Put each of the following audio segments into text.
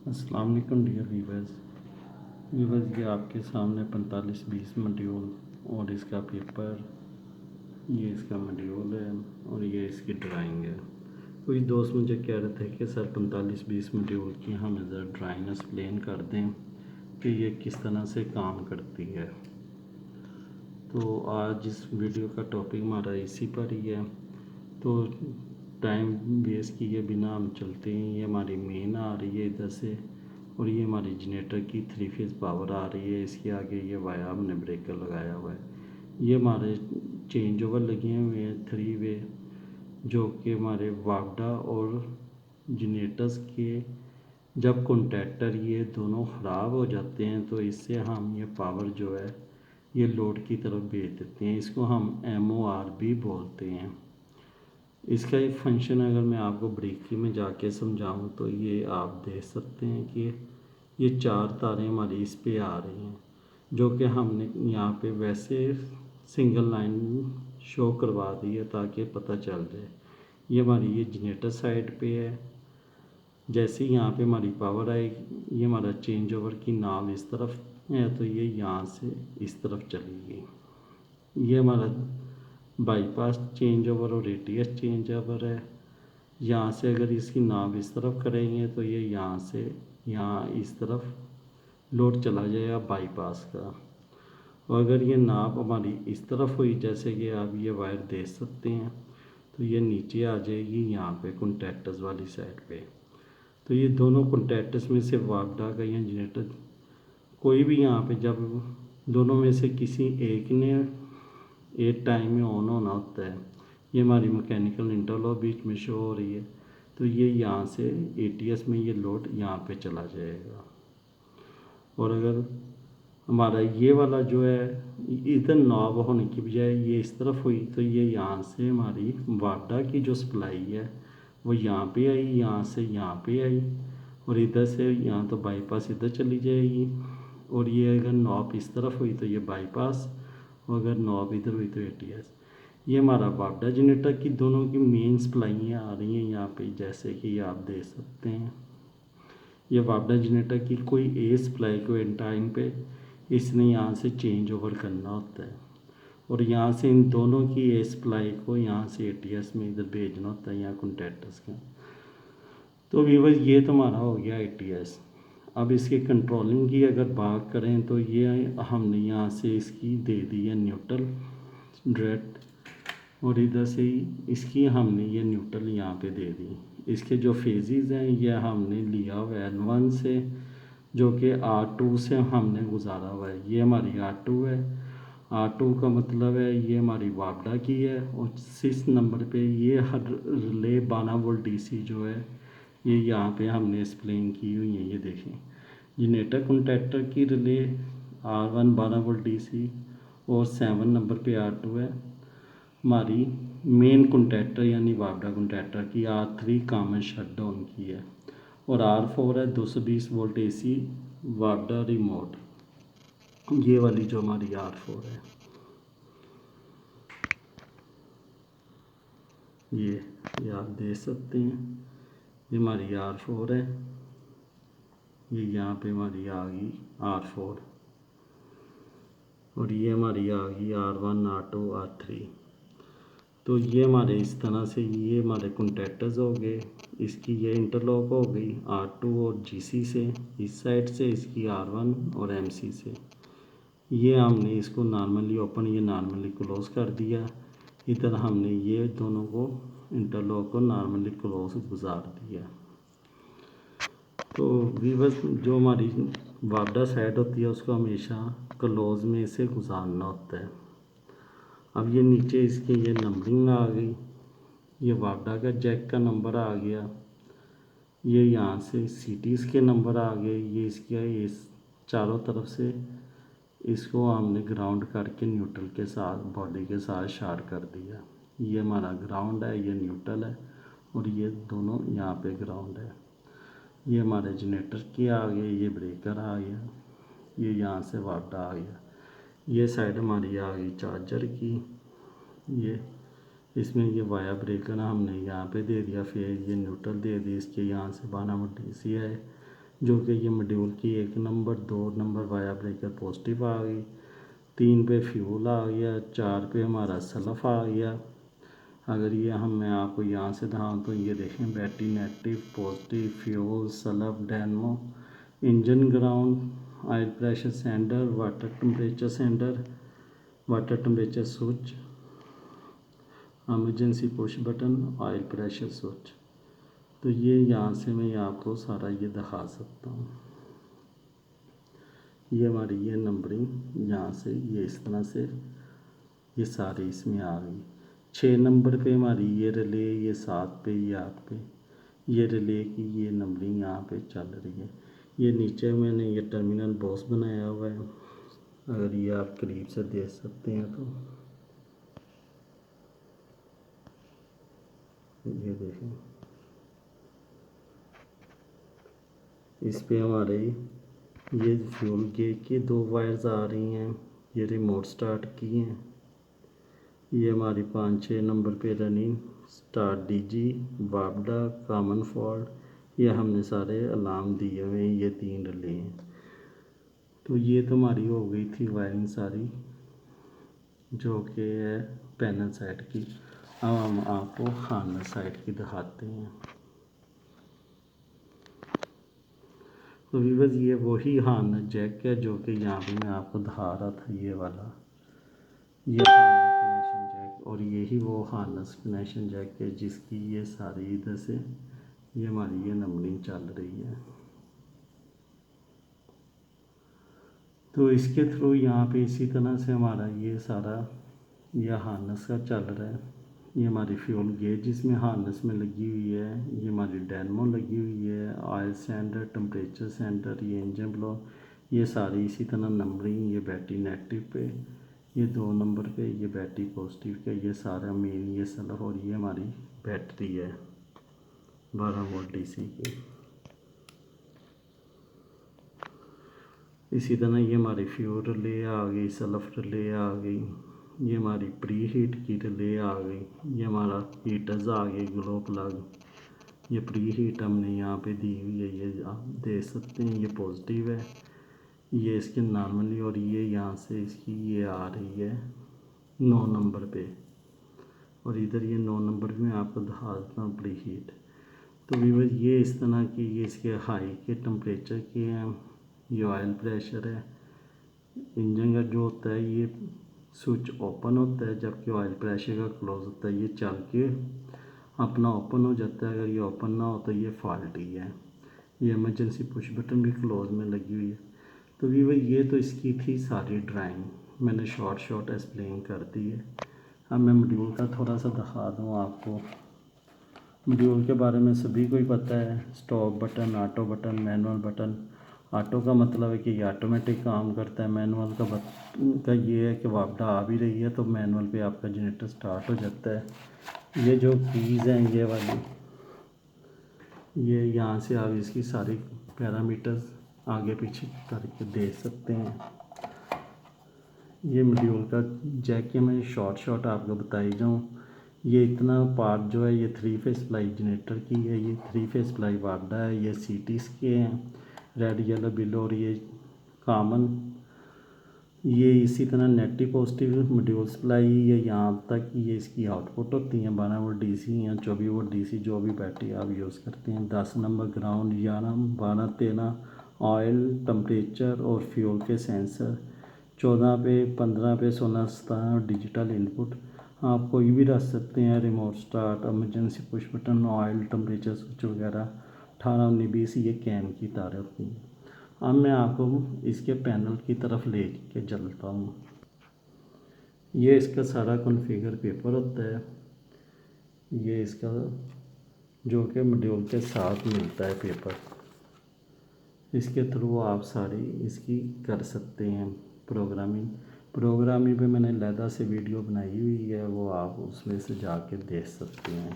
अस्सलाम वालेकुम dear viewers, ये आपके सामने 45-20 मॉड्यूल और इसका पेपर, ये इसका मॉड्यूल है और ये इसकी ड्राइंग है। कोई दोस्त मुझे कह रहे थे कि सर 45-20 मॉड्यूल की हमें ज़रा ड्राइंग एक्सप्लेन कर दें कि ये किस तरह से काम करती है। तो आज इस वीडियो का टॉपिक हमारा इसी पर ही है, तो टाइम वेस्ट किए बिना हम चलते हैं। ये हमारी मेन आ रही है इधर से और ये हमारी जनरेटर की 3 फेज़ पावर आ रही है। इसके आगे ये वाया हमने ब्रेकर लगाया हुआ है। ये हमारे चेंज ओवर लगे हुए हैं 3 वे, जो कि हमारे वागडा और जनरेटर्स के जब कॉन्टैक्टर ये दोनों ख़राब हो जाते हैं तो इससे हम ये पावर जो है ये लोड की तरफ भेज देते हैं। इसको हम MOR भी बोलते हैं। इसका एक फंक्शन अगर मैं आपको ब्रीकी में जाके समझाऊं तो ये आप देख सकते हैं कि ये 4 तारें हमारी इस पे आ रही हैं, जो कि हमने यहाँ पे वैसे सिंगल लाइन शो करवा दी है ताकि पता चल जाए। ये हमारी ये जनरेटर साइड पे है। जैसे ही यहाँ पे हमारी पावर आएगी, ये हमारा चेंज ओवर की नाव इस तरफ है तो ये यहाँ से इस तरफ चलेगी। ये हमारा बाईपास चेंज ओवर और ATS चेंज ओवर है। यहाँ से अगर इसकी नाव इस तरफ करेंगे तो ये यहाँ से यहाँ इस तरफ लोड चला जाएगा बाईपास का। और अगर ये नाव हमारी इस तरफ हुई, जैसे कि आप ये वायर देख सकते हैं, तो ये नीचे आ जाएगी यहाँ पे कॉन्टैक्टर्स वाली साइड पे। तो ये दोनों कॉन्टैक्टर्स में से वागडा का या जनरेटर कोई भी यहाँ पे जब दोनों में से किसी एक ने एक टाइम में ऑन होना होता है, ये हमारी मैकेनिकल इंटरलॉक बीच में शो हो रही है, तो ये यहाँ से ATS में ये लोड यहाँ पे चला जाएगा। और अगर हमारा ये वाला जो है इधर नॉब होने की बजाय ये इस तरफ हुई तो ये यहाँ से हमारी वाडा की जो सप्लाई है वो यहाँ पे आई, यहाँ से यहाँ पे आई और इधर से यहाँ तो बाईपास इधर चली जाएगी। और ये अगर नॉब इस तरफ हुई तो ये बाईपास, और अगर नॉब इधर हुई तो ATS। ये हमारा वाडा जनरेटर की दोनों की मेन सप्लाइयाँ आ रही हैं यहाँ पे, जैसे कि आप देख सकते हैं। ये वाडा जनरेटर की कोई ए सप्लाई को इन टाइम पे इसने यहाँ से चेंज ओवर करना होता है और यहाँ से इन दोनों की ए सप्लाई को यहाँ से ATS में इधर भेजना होता है, यहाँ कॉन्टैक्टर्स का। तो वीवर ये तो हमारा हो गया ATS। अब इसके कंट्रोलिंग की अगर बात करें तो ये हमने यहाँ से इसकी दे दी है न्यूट्रल डायरेक्ट, और इधर से ही इसकी हमने ये न्यूट्रल यहाँ पे दे दी। इसके जो फेजेस हैं ये हमने लिया हुआ है N1 से, जो कि R2 से हमने गुजारा हुआ है। ये हमारी R2 है। R2 का मतलब है ये हमारी वापडा की है और 6 नंबर पे ये हर रिले 12 वोल्ट DC जो है ये यहाँ पे हमने एक्सप्लेन की हुई है। ये देखें, जनरेटर कॉन्टैक्टर की रिले R1 12 वोल्ट DC और 7 नंबर पे R2 है। हमारी मेन कॉन्टैक्टर यानी वापडा कॉन्टैक्टर की R3 कॉमन शट डाउन की है और R4 है 220 वोल्ट AC वापडा रिमोट। ये वाली जो हमारी R4 है, ये आप देख सकते हैं, ये हमारी R4 है। ये यहाँ पे हमारी आ गई R4 और ये हमारी आ गई R1 R2 R3। तो ये हमारे इस तरह से ये हमारे कॉन्टैक्टर्स हो गए। इसकी ये इंटरलॉक हो गई R2 और GC से इस साइड से, इसकी R1 और MC से। ये हमने इसको नॉर्मली ओपन, ये नॉर्मली क्लोज़ कर दिया। इधर हमने ये दोनों को इंटरलॉक को नॉर्मली क्लोज गुजार दिया। तो वीवर्स, जो हमारी वापडा साइड होती है उसको हमेशा क्लोज में से गुजारना होता है। अब ये नीचे इसके ये नंबरिंग आ गई, ये वापडा का जैक का नंबर आ गया, ये यहाँ से सिटीज़ के नंबर आ गए। ये इसके इस चारों तरफ से इसको हमने ग्राउंड करके न्यूट्रल के साथ बॉडी के साथ शार्ट कर दिया। ये हमारा ग्राउंड है, ये न्यूट्रल है और ये दोनों यहाँ पे ग्राउंड है। ये हमारे जनरेटर के आ गए, ये ब्रेकर आ गया, ये यहाँ से वापडा आ गया। ये साइड हमारी आ गई चार्जर की, ये इसमें ये वाया ब्रेकर हमने यहाँ पे दे दिया, फिर ये न्यूट्रल दे दी। इसके यहाँ से 12 वोल्ट DC है, जो कि ये मॉड्यूल की 1 number 2 number via breaker positive आ गई, 3 पे फ्यूल आ गया, 4 पे हमारा सल्फ आ गया। अगर ये मैं आपको यहाँ से दिखाऊँ तो ये देखें battery negative positive fuel self dynamo engine ground oil pressure sender water temperature sender water temperature switch emergency push button oil pressure switch. तो ये यहाँ से मैं आपको सारा ये दिखा सकता हूँ। ये हमारी ये नंबरिंग यहाँ से ये इस तरह से ये सारे इसमें आ गई। 6 नंबर पे हमारी ये रिले, ये 7 पे, ये 8 पे ये रिले की ये नंबरिंग यहाँ पे चल रही है। ये नीचे मैंने ये टर्मिनल बॉक्स बनाया हुआ है, अगर ये आप करीब से देख सकते हैं तो ये देखें, इस पे हमारे ये फ्यूल गेज की 2 वायर्स आ रही हैं, ये रिमोट स्टार्ट की हैं। ये हमारी 5-6 नंबर पे रनिंग स्टार्ट डीजी वापडा कॉमन फॉल्ट ये हमने सारे अलार्म दिए हुए हैं, ये 3 रिले हैं। तो ये तो हमारी हो गई थी वायरिंग सारी जो कि है पैनल साइड की। अब हम आपको हार्नेस साइड की दिखाते हैं। तो व्यूअर्स ये वही हार्नेस जैक है जो कि यहाँ पे मैं आपको दिखा रहा था, ये वाला ये हार्नेस कनेक्शन जैक, और यही वो हार्नेस कनेक्शन जैक है जिसकी ये सारी इधर से ये हमारी ये नंबरिंग चल रही है। तो इसके थ्रू यहाँ पे इसी तरह से हमारा ये सारा ये हार्नेस का चल रहा है। ये हमारी फ्यूल गेज जिसमें हार्नेस में लगी हुई है, ये हमारी डैनमो लगी हुई है, ऑयल सेंटर टेम्परेचर सेंटर, ये इंजन ब्लॉक, ये सारी इसी तरह नंबरिंग। ये बैटरी नेगेटिव पे, ये 2 नंबर पे, ये बैटरी पॉजिटिव का, ये सारा मेन ये सल्फ, और ये हमारी बैटरी है 12 वोल्ट डीसी की। इसी तरह ये हमारी फ्यूल रिले आ गई, सल्फ रिले आ गई, ये हमारी प्री हीट की रिले आ गई, ये हमारा हीटर्स आ गए ग्लो प्लग, ये प्री हीट हमने यहाँ पे दी हुई है, ये आप देख सकते हैं ये पॉजिटिव है, ये इसके नॉर्मली, और ये यहाँ से इसकी ये आ रही है 9 नंबर पे, और इधर ये 9 नंबर में आपको दिखा देता हूँ प्री हीट। तो व्यूअर्स ये इस तरह की ये इसके हाई के टेम्परेचर के हैं, ये ऑयल प्रेशर है। इंजन का जो होता है ये स्विच ओपन होता है जबकि ऑयल प्रेशर का क्लोज होता है, ये चल के अपना ओपन हो जाता है। अगर ये ओपन ना हो तो ये फॉल्टी है। ये इमरजेंसी पुश बटन भी क्लोज में लगी हुई है। तो व्यूअर ये तो इसकी थी सारी ड्राइंग, मैंने शॉर्ट एक्सप्लेन कर दी है। अब मैं मॉड्यूल का थोड़ा सा दिखा दूँ आपको। मॉड्यूल के बारे में सभी को ही पता है, stop button, auto button, manual button. Auto का मतलब है कि ये ऑटोमेटिक काम करता है, मैनुअल का ये है कि वापडा आ भी रही है तो मैनुअल पे आपका जनरेटर स्टार्ट हो जाता है। ये जो कीज़ हैं ये वाली, ये यहाँ से आप इसकी सारी पैरामीटर्स आगे पीछे करके देख सकते हैं। ये मॉड्यूल का जैक के मैं शॉर्ट आपको बताई जाऊँ। ये इतना पार्ट जो है ये 3 फेस सप्लाई जनरेटर की है, ये 3 फेस सप्लाई वापडा है, ये सीटीज़ के हैं रेड येलो बिलो, और ये कॉमन। ये इसी तरह नेगेटिव पॉजिटिव मॉड्यूल सप्लाई है, यहाँ तक ये इसकी आउटपुट होती हैं 12 वोल्ट डीसी या 24 वोल्ट डीसी जो भी बैटरी आप यूज़ करते हैं। 10 नंबर ग्राउंड, 11 12 13 ऑयल टेम्परेचर और फ्यूल के सेंसर, 14 पे 15 पे 16 17 डिजिटल इनपुट आप कोई भी रख सकते हैं, remote start, emergency push button, oil temperature switch वगैरह। 18 19 20 ये कैन की तारें होती हैं। अब मैं आपको इसके पैनल की तरफ ले के चलता हूँ। ये इसका सारा कॉन्फ़िगर पेपर होता है, ये इसका जो कि मॉड्यूल के साथ मिलता है पेपर, इसके थ्रू आप सारी इसकी कर सकते हैं प्रोग्रामिंग पे मैंने अलहदा से वीडियो बनाई हुई है, वो आप उसमें से जाके देख सकते हैं।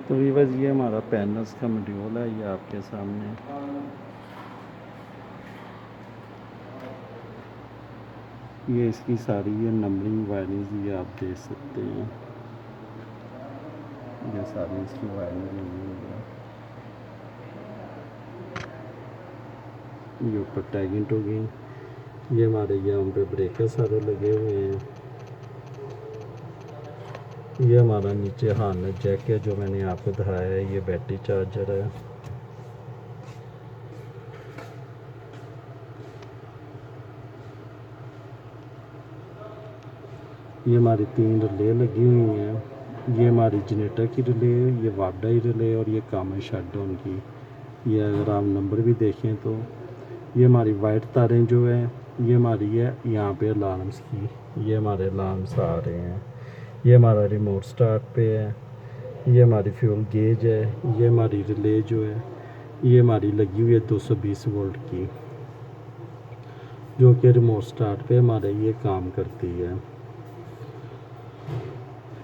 तो व्यूअर्स ये हमारा पैनल्स का मॉड्यूल है, ये आपके सामने। ये इसकी सारी ये नंबरिंग वायरिंग ये आप देख सकते हैं, ये सारी इसकी वायरिंग हुई है। ये ऊपर टैगिंग टूगिंग। ये हमारे यहाँ पे ब्रेकर सारे लगे हुए हैं। ये हमारा नीचे हार्नेस जैक है जो मैंने आपको दिखाया है। ये बैटरी चार्जर है। ये हमारी 3 रिले लगी हुई हैं। ये हमारी जनरेटर की रिले है, ये वापडाई रिले और ये काम है शटडाउन की। ये अगर आप नंबर भी देखें तो ये हमारी वाइट तारें जो है ये हमारी है यहाँ पे अलार्म्स की। ये हमारे अलार्म्स आ रहे हैं। ये हमारा रिमोट स्टार्ट पे है। ये हमारी फ्यूल गेज है। ये हमारी रिले जो है ये हमारी लगी हुई है 220 वोल्ट की, जो कि रिमोट स्टार्ट पे हमारे ये काम करती है।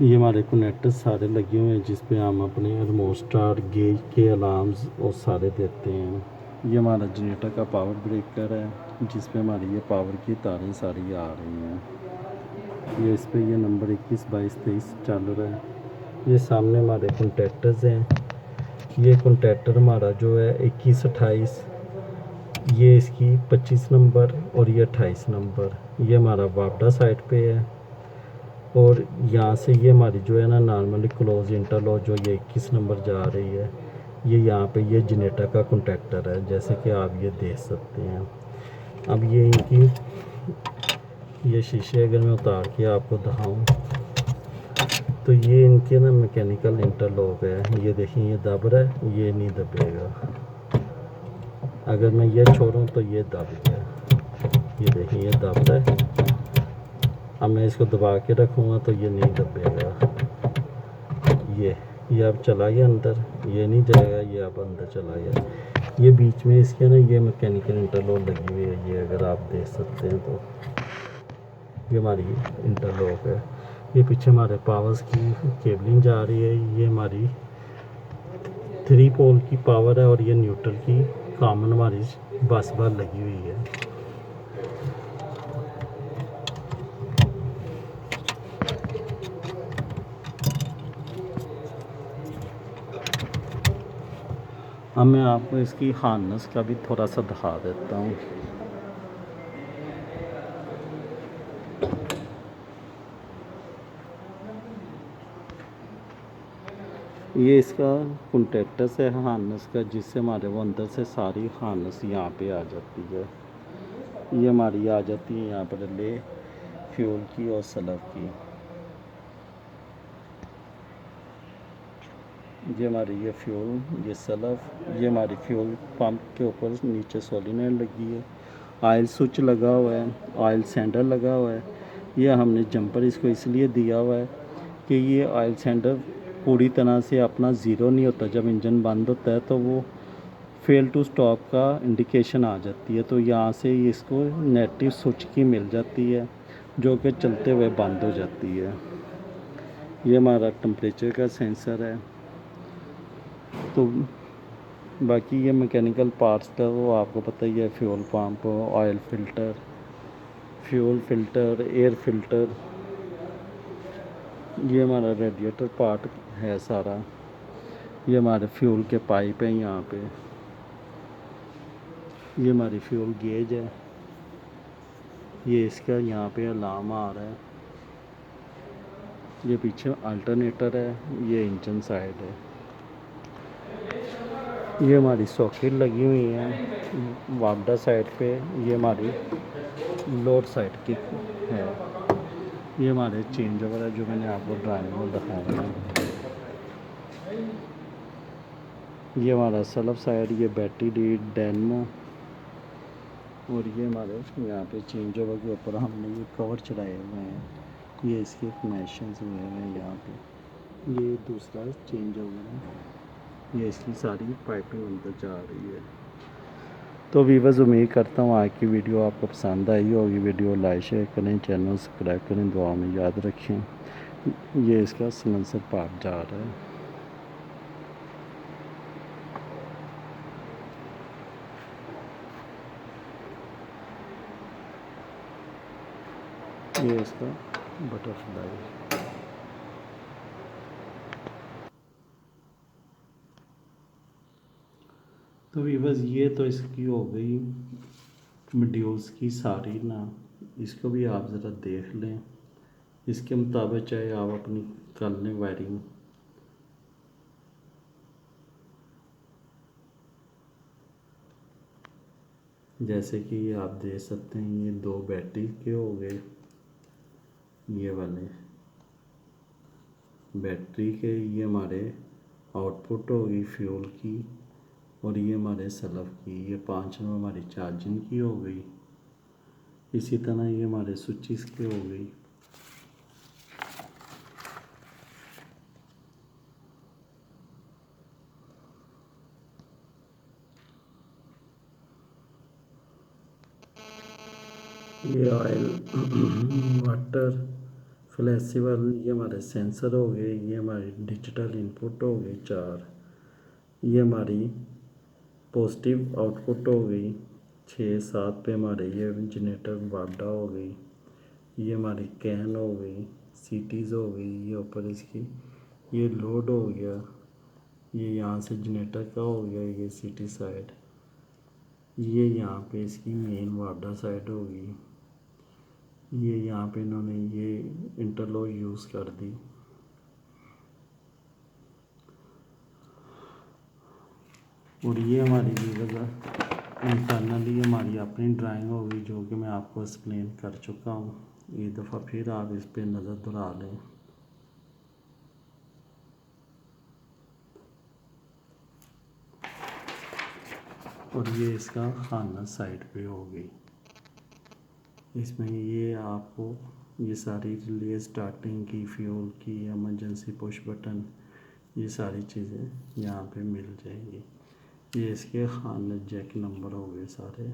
ये हमारे कनेक्टर सारे लगे हुए हैं जिस पे हम अपने रिमोट स्टार्ट गेज के अलार्म्स और सारे देते हैं। ये हमारा जनरेटर का पावर ब्रेकर है जिस पे हमारी ये पावर की तारें सारी आ रही हैं। ये इस पे ये नंबर 21 22 23 चल रहा है। ये सामने हमारे कॉन्टैक्टर्स हैं। ये कॉन्टैक्टर हमारा जो है 21 28, ये इसकी 25 नंबर और ये 28 नंबर। ये हमारा वापडा साइड पे है। और यहाँ से ये हमारी जो है ना नॉर्मली क्लोज इंटरलॉक जो ये 21 नंबर जा रही है, ये यहाँ पे ये जनरेटर का कॉन्टैक्टर है जैसे कि आप ये देख सकते हैं। अब ये इनकी ये शीशे अगर मैं उतार के आपको दिखाऊं तो ये इनके ना मैकेनिकल इंटरलॉक है। ये देखें ये दब रहा है, ये नहीं दबेगा। अगर मैं ये छोड़ूं तो ये दब गया। ये देखें ये दब रहा है। अब मैं इसको दबा के रखूँगा तो ये नहीं दबेगा। ये अब चला गया अंदर, ये नहीं जाएगा, ये अब अंदर चला गया। ये बीच में इसके ना ये मैकेनिकल इंटरलॉक लगी हुई है। ये अगर आप देख सकते हैं तो ये हमारी इंटरलॉक है। ये पीछे हमारे पावर्स की केबलिंग जा रही है। ये हमारी 3 पोल की पावर है और ये न्यूट्रल की कॉमन हमारी बस बार लगी हुई है। अब मैं आपको इसकी हार्नेस का भी थोड़ा सा दिखा देता हूँ। ये इसका कॉन्टैक्टस है हार्नेस का जिससे हमारे वो अंदर से सारी हार्नेस यहाँ पे आ जाती है। ये हमारी आ जाती है यहाँ पर रिले फ्यूल की और सलफ की। ये हमारी ये फ्यूल ये सलफ, ये हमारी फ्यूल पंप के ऊपर नीचे सोलिनॉइड लगी है। ऑयल स्विच लगा हुआ है, ऑयल सेंडर लगा हुआ है। ये हमने जंपर इसको इसलिए दिया हुआ है कि ये ऑयल सेंडर पूरी तरह से अपना ज़ीरो नहीं होता। जब इंजन बंद होता है तो वो फेल टू स्टॉप का इंडिकेशन आ जाती है, तो यहाँ से इसको नेगेटिव स्विच की मिल जाती है जो कि चलते हुए बंद हो जाती है। ये हमारा टेम्परेचर का सेंसर है। तो बाकी ये मैकेनिकल पार्ट्स का वो आपको पता ही है, fuel pump, oil filter, fuel filter, air filter. ये हमारा रेडिएटर पार्ट है सारा। ये हमारे फ्यूल के पाइप हैं यहाँ पे। ये हमारी फ्यूल गेज है। ये इसका यहाँ पे अलार्म आ रहा है। ये पीछे अल्टरनेटर है। ये इंजन साइड है। ये हमारी सॉकेट लगी हुई है वापडा साइड पे। ये हमारी लोड साइड की है। ये हमारे चेंज ओवर है जो मैंने आपको ड्राइंग में दिखाया है। ये हमारा सलब साइड, ये बैटरी डी डेनमो। और ये हमारे यहाँ पे चेंज ओवर के ऊपर हमने ये कवर चढ़ाए हुए हैं। ये इसके कनेक्शंस हुए हैं यहाँ पे। ये दूसरा चेंज ओवर है। ये इसकी सारी पाइपिंग अंदर जा रही है। तो वीवर्स उम्मीद करता हूँ आज की वीडियो आपको पसंद आई होगी। वीडियो लाइक शेयर करें, चैनल सब्सक्राइब करें, दुआ में याद रखें। ये इसका सलेंसर पार्ट जा रहा है। ये इसका बटरफ्लाई। तो वीवर्स ये तो इसकी हो गई मॉड्यूल्स की सारी ना, इसको भी आप ज़रा देख लें, इसके मुताबिक चाहे आप अपनी कर लें वायरिंग। जैसे कि ये आप देख सकते हैं, ये 2 बैटरी के हो गए, ये वाले बैटरी के, ये हमारे आउटपुट होगी फ्यूल की, और ये हमारे सल्फ की, ये 5 में हमारी चार्जिंग की हो गई। इसी तरह ये हमारे स्विचेस की हो गई। ये ऑयल वाटर फ्लेक्सिबल, ये हमारे सेंसर हो गए, ये हमारी डिजिटल इनपुट हो गई 4, ये हमारी पॉजिटिव आउटपुट हो गई 6 7 पे हमारे ये जनरेटर वाडा हो गई, ये हमारी कैन हो गई, सीटीज़ हो गई, ये ऊपर इसकी ये लोड हो गया, ये यहाँ से जनरेटर का हो गया, ये सीटी साइड, ये यहाँ पे इसकी मेन वाडा साइड होगी, ये यहाँ पे इन्होंने ये इंटरलॉक यूज़ कर दी। और ये हमारी इंटरनली हमारी अपनी ड्राइंग होगी, जो कि मैं आपको एक्सप्लेन कर चुका हूँ। एक दफ़ा फिर आप इस पे नज़र दोहरा लें। और ये इसका खाना साइड पे हो गई। इसमें ये आपको ये सारी रिले स्टार्टिंग की, फ्यूल की, इमरजेंसी पुश बटन, ये सारी चीज़ें यहाँ पे मिल जाएंगी। ये इसके खाने जैक नंबर हो गए सारे।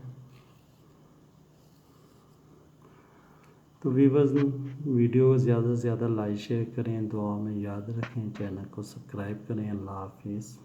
तो वीवर्स, वीडियो को ज़्यादा से ज़्यादा लाइक शेयर करें, दुआ में याद रखें, चैनल को सब्सक्राइब करें। अल्लाह हाफिज़।